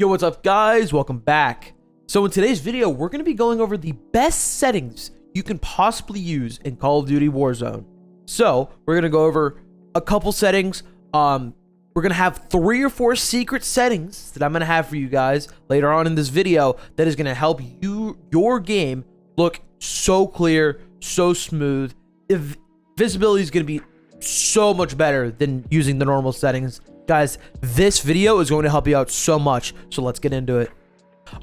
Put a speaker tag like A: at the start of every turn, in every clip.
A: Yo, what's up guys? Welcome back. So in today's video, we're going to be going over the best settings you can possibly use in Call of Duty Warzone. So we're going to go over a couple settings. We're going to have 3 or 4 secret settings that I'm going to have for you guys later on in this video that is going to help your game look so clear, so smooth. Visibility is going to be so much better than using the normal settings. Guys, this video is going to help you out so much, so let's get into it.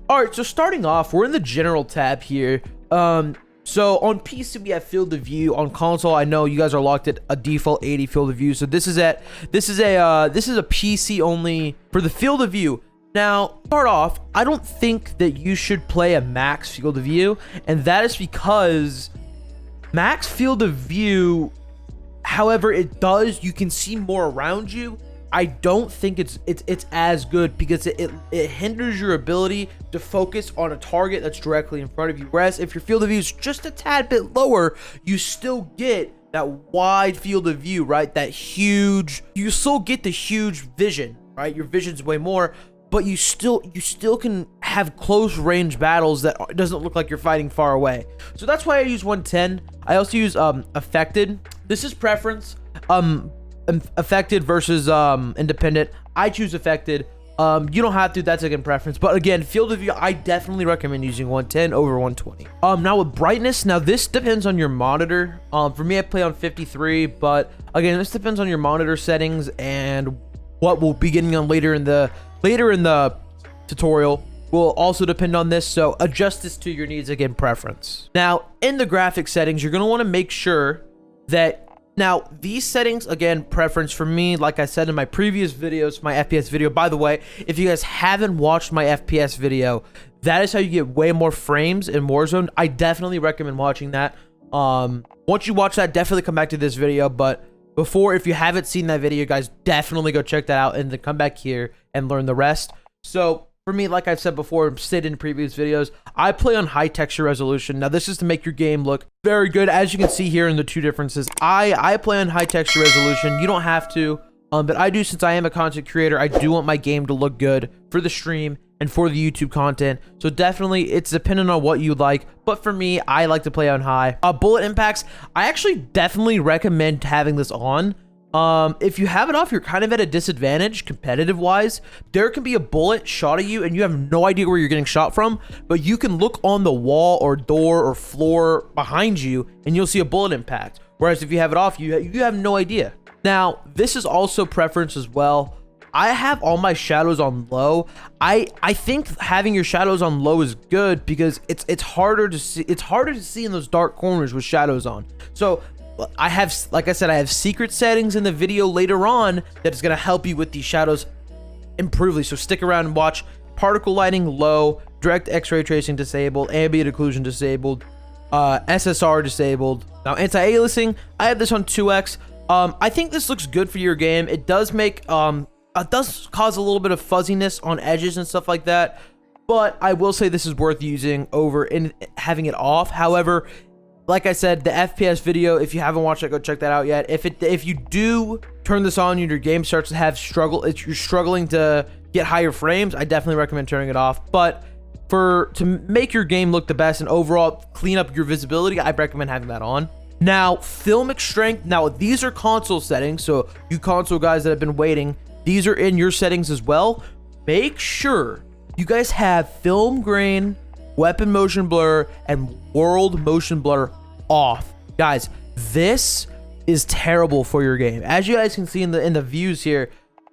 A: All right, so starting off, we're in the general tab here. So on PC we have field of view. On console, I know you guys are locked at a default 80 field of view, so this is a PC only for the field of view. Now, start off, I don't think that you should play a max field of view, and that is because max field of view, however it does, you can see more around you. I don't think it's as good because it hinders your ability to focus on a target that's directly in front of you. Whereas if your field of view is just a tad bit lower, you still get that wide field of view, right? You still get the huge vision, right? Your vision's way more, but you still can have close range battles that doesn't look like you're fighting far away. So that's why I use 110. I also use affected. This is preference. Affected versus independent. I choose affected. You don't have to, that's again preference, but again, field of view, I definitely recommend using 110 over 120. Now with brightness, now this depends on your monitor. For me, I play on 53, but again, this depends on your monitor settings and what we'll be getting on later in the tutorial will also depend on this, so adjust this to your needs. Again, preference. Now in the graphic settings, you're going to want to make sure that now, these settings, again, preference for me, like I said in my previous videos, my FPS video. By the way, if you guys haven't watched my FPS video, that is how you get way more frames in Warzone. I definitely recommend watching that. Once you watch that, definitely come back to this video. But before, if you haven't seen that video, guys, definitely go check that out and then come back here and learn the rest. So for me, like I've said before, stated in previous videos, I play on high texture resolution. Now, this is to make your game look very good. As you can see here in the 2 differences, I play on high texture resolution. You don't have to, but I do, since I am a content creator. I do want my game to look good for the stream and for the YouTube content. So definitely, it's dependent on what you like. But for me, I like to play on high. Bullet impacts, I actually definitely recommend having this on. If you have it off, you're kind of at a disadvantage competitive wise. There can be a bullet shot at you and you have no idea where you're getting shot from, but you can look on the wall or door or floor behind you and you'll see a bullet impact. Whereas if you have it off, you have no idea. Now, this is also preference as well. I have all my shadows on low. I think having your shadows on low is good because it's harder to see. It's harder to see in those dark corners with shadows on. So I have, like I said, I have secret settings in the video later on that is going to help you with these shadows improvely. So stick around and watch. Particle lighting low, direct X-ray tracing disabled, ambient occlusion disabled, SSR disabled. Now anti-aliasing, I have this on 2x. I think this looks good for your game. It does make it does cause a little bit of fuzziness on edges and stuff like that, but I will say this is worth using over in having it off. However, like I said, the FPS video, if you haven't watched it, go check that out yet. If you do turn this on and your game starts to have you're struggling to get higher frames, I definitely recommend turning it off. But to make your game look the best and overall clean up your visibility, I recommend having that on. Now, filmic strength. Now, these are console settings, so you console guys that have been waiting, these are in your settings as well. Make sure you guys have film grain, weapon motion blur, and world motion blur off. Guys, this is terrible for your game. As you guys can see in the views here,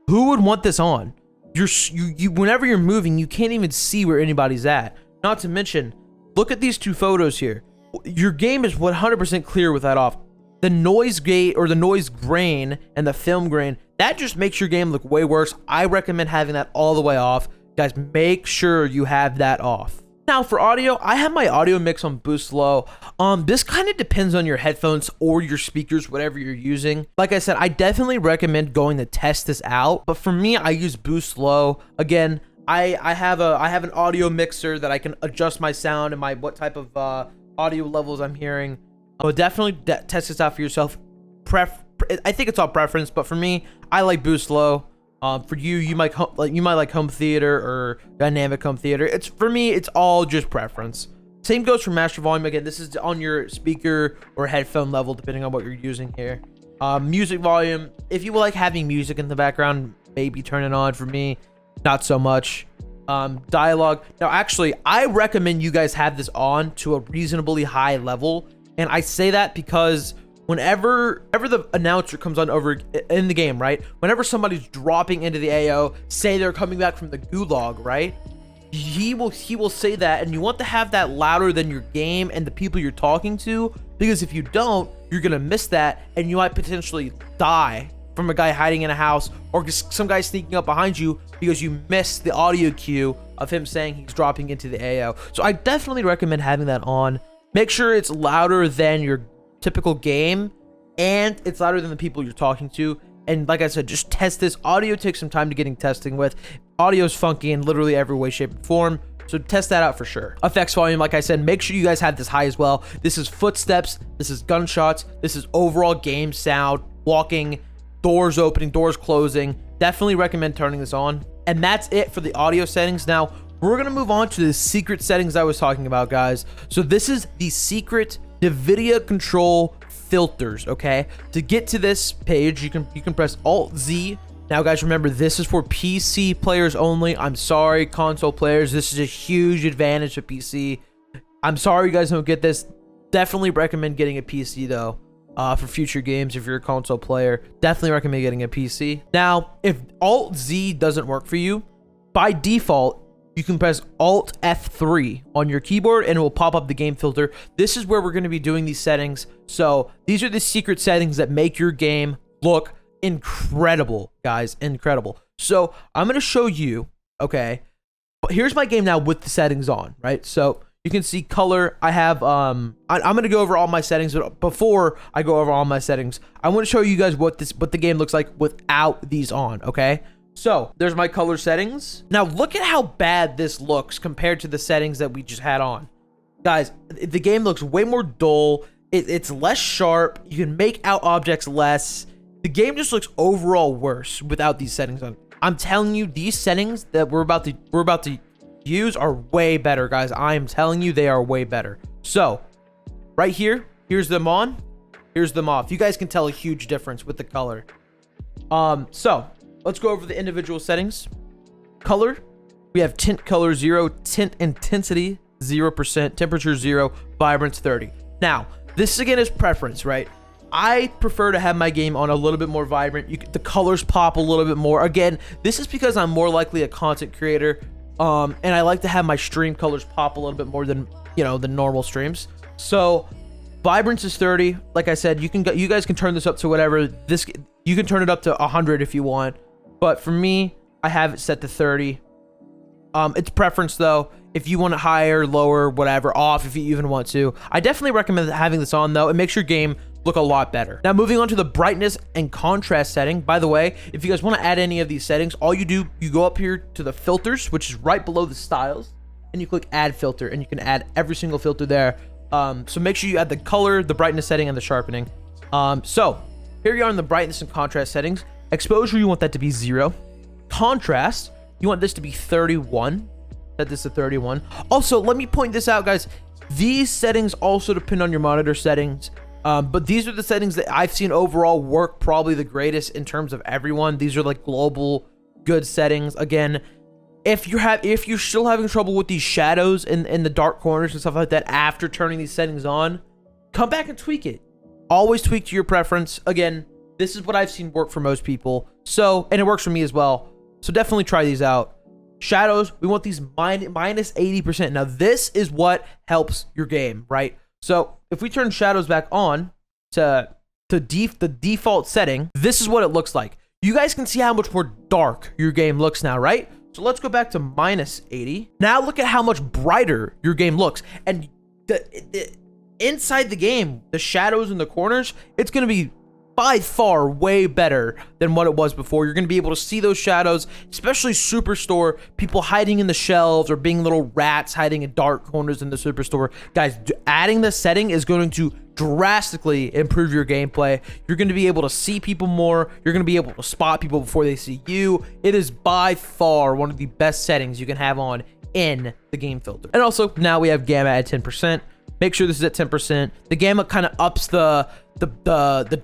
A: who would want this on? Whenever you're moving, you can't even see where anybody's at. Not to mention, look at these 2 photos here. Your game is 100% clear with that off. The noise gate or the noise grain and the film grain, that just makes your game look way worse. I recommend having that all the way off. Guys, make sure you have that off. Now for audio, I have my audio mix on boost low. This kind of depends on your headphones or your speakers, whatever you're using. Like I said, I definitely recommend going to test this out, but for me, I use boost low. Again, I have an audio mixer that I can adjust my sound and what type of audio levels I'm hearing. Definitely test this out for yourself. I think it's all preference, but for me, I like boost low. For you, you might like home theater or dynamic home theater. It's for me, it's all just preference. Same goes for master volume. Again, this is on your speaker or headphone level, depending on what you're using here. Music volume, if you like having music in the background, maybe turn it on. For me, not so much. Dialogue. Now, actually, I recommend you guys have this on to a reasonably high level. And I say that because whenever the announcer comes on over in the game, right? Whenever somebody's dropping into the AO, say they're coming back from the gulag, right? He will say that, and you want to have that louder than your game and the people you're talking to, because if you don't, you're gonna miss that, and you might potentially die from a guy hiding in a house or some guy sneaking up behind you because you missed the audio cue of him saying he's dropping into the AO. So I definitely recommend having that on. Make sure it's louder than your typical game, and it's louder than the people you're talking to. And like I said, just test this. Audio takes some time to getting testing with. Audio is funky in literally every way, shape, and form. So test that out for sure. Effects volume, like I said, make sure you guys have this high as well. This is footsteps. This is gunshots. This is overall game sound, walking, doors opening, doors closing. Definitely recommend turning this on. And that's it for the audio settings. Now, we're going to move on to the secret settings I was talking about, guys. So this is the secret NVIDIA control filters, okay? To get to this page, you can press Alt-Z. Now, guys, remember, this is for PC players only. I'm sorry, console players. This is a huge advantage to PC. I'm sorry you guys don't get this. Definitely recommend getting a PC, though, for future games. If you're a console player, definitely recommend getting a PC. Now, if Alt-Z doesn't work for you, by default, you can press Alt F3 on your keyboard and it will pop up the game filter. This is where we're going to be doing these settings. So these are the secret settings that make your game look incredible, guys, incredible. So I'm going to show you, okay, but here's my game now with the settings on, right? So you can see color. I have, I'm going to go over all my settings, but before I go over all my settings, I want to show you guys what the game looks like without these on, okay? So there's my color settings. Now look at how bad this looks compared to the settings that we just had on. Guys, the game looks way more dull. It's less sharp. You can make out objects less. The game just looks overall worse without these settings on. I'm telling you, these settings that we're about to use are way better, guys. I am telling you, they are way better. So right here, here's them on, here's them off. You guys can tell a huge difference with the color. So let's go over the individual settings. Color, we have tint color 0, tint intensity 0%, temperature 0, vibrance 30. Now, this again is preference, right? I prefer to have my game on a little bit more vibrant. The colors pop a little bit more. Again, this is because I'm more likely a content creator, and I like to have my stream colors pop a little bit more than, you know, the normal streams. So vibrance is 30. Like I said, you guys can turn this up to whatever. You can turn it up to 100 if you want. But for me, I have it set to 30. It's preference though. If you want it higher, lower, whatever, off if you even want to. I definitely recommend having this on though. It makes your game look a lot better. Now moving on to the brightness and contrast setting. By the way, if you guys want to add any of these settings, all you do, you go up here to the filters, which is right below the styles, and you click add filter, and you can add every single filter there. So make sure you add the color, the brightness setting, and the sharpening. So here you are in the brightness and contrast settings. Exposure, you want that to be 0. Contrast, you want this to be 31. Set this to 31. Also, let me point this out, guys. These settings also depend on your monitor settings. But these are the settings that I've seen overall work probably the greatest in terms of everyone. These are like global good settings. Again, if you're still having trouble with these shadows in the dark corners and stuff like that after turning these settings on, come back and tweak it. Always tweak to your preference. Again, this is what I've seen work for most people. So, and it works for me as well. So definitely try these out. Shadows, we want these minus 80%. Now this is what helps your game, right? So if we turn shadows back on to the default setting, this is what it looks like. You guys can see how much more dark your game looks now, right? So let's go back to minus 80. Now look at how much brighter your game looks. And the inside the game, the shadows in the corners, it's going to be by far way better than what it was before. You're going to be able to see those shadows, especially Superstore, people hiding in the shelves or being little rats hiding in dark corners in the Superstore. Guys, adding this setting is going to drastically improve your gameplay. You're going to be able to see people more. You're going to be able to spot people before they see you. It is by far one of the best settings you can have on in the game filter. And also, now we have gamma at 10%. Make sure this is at 10%. The gamma kind of ups the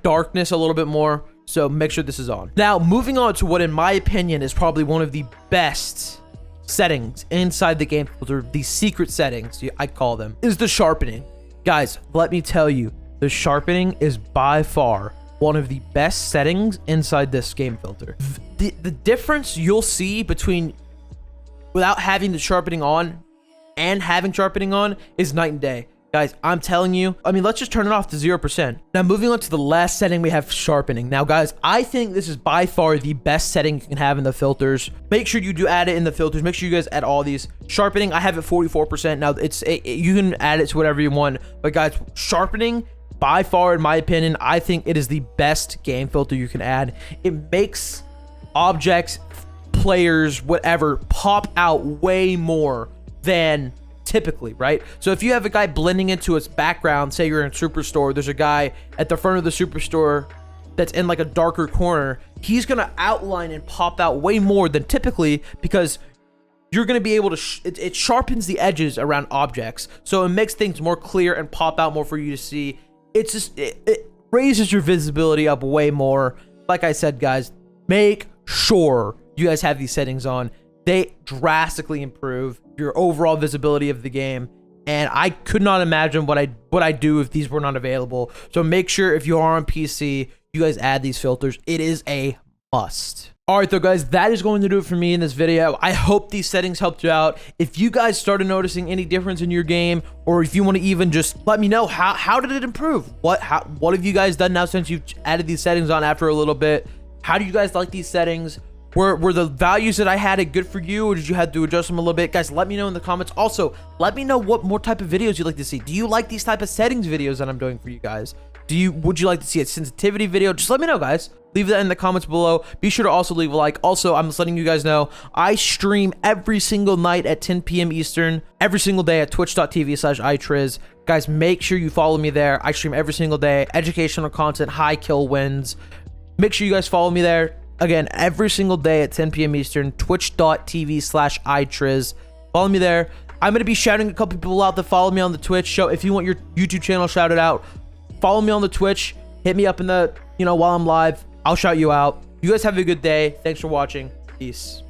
A: darkness a little bit more, so make sure this is on. Now, moving on to what in my opinion is probably one of the best settings inside the game filter, the secret settings, I call them, is the sharpening. Guys, let me tell you, the sharpening is by far one of the best settings inside this game filter. The difference you'll see between without having the sharpening on and having sharpening on is night and day. Guys, I'm telling you, I mean, let's just turn it off to 0%. Now, moving on to the last setting, we have sharpening. Now, guys, I think this is by far the best setting you can have in the filters. Make sure you do add it in the filters. Make sure you guys add all these. Sharpening, I have it 44%. Now, you can add it to whatever you want. But, guys, sharpening, by far, in my opinion, I think it is the best game filter you can add. It makes objects, players, whatever, pop out way more than typically, right? So if you have a guy blending into its background, say you're in a Superstore, there's a guy at the front of the Superstore that's in like a darker corner, he's gonna outline and pop out way more than typically, because you're gonna be able to it sharpens the edges around objects, so it makes things more clear and pop out more for you to see. It's just it raises your visibility up way more. Like I said, guys, make sure you guys have these settings on. They drastically improve your overall visibility of the game, and I could not imagine what I'd do if these were not available. So make sure if you are on PC, you guys add these filters. It is a must. All right, though, guys, that is going to do it for me in this video. I hope these settings helped you out. If you guys started noticing any difference in your game, or if you want to even just let me know how did it improve? What have you guys done now since you've added these settings on after a little bit? How do you guys like these settings? Were the values that I had good for you, or did you have to adjust them a little bit? Guys, let me know in the comments. Also, let me know what more type of videos you'd like to see. Do you like these type of settings videos that I'm doing for you guys? Would you like to see a sensitivity video? Just let me know, guys. Leave that in the comments below. Be sure to also leave a like. Also, I'm just letting you guys know, I stream every single night at 10 p.m. Eastern, every single day at twitch.tv/iTrizz. Guys, make sure you follow me there. I stream every single day. Educational content, high kill wins. Make sure you guys follow me there. Again, every single day at 10 p.m. Eastern, twitch.tv/iTrizz. Follow me there. I'm going to be shouting a couple people out that follow me on the Twitch. So if you want your YouTube channel shouted out, follow me on the Twitch. Hit me up in the, while I'm live. I'll shout you out. You guys have a good day. Thanks for watching. Peace.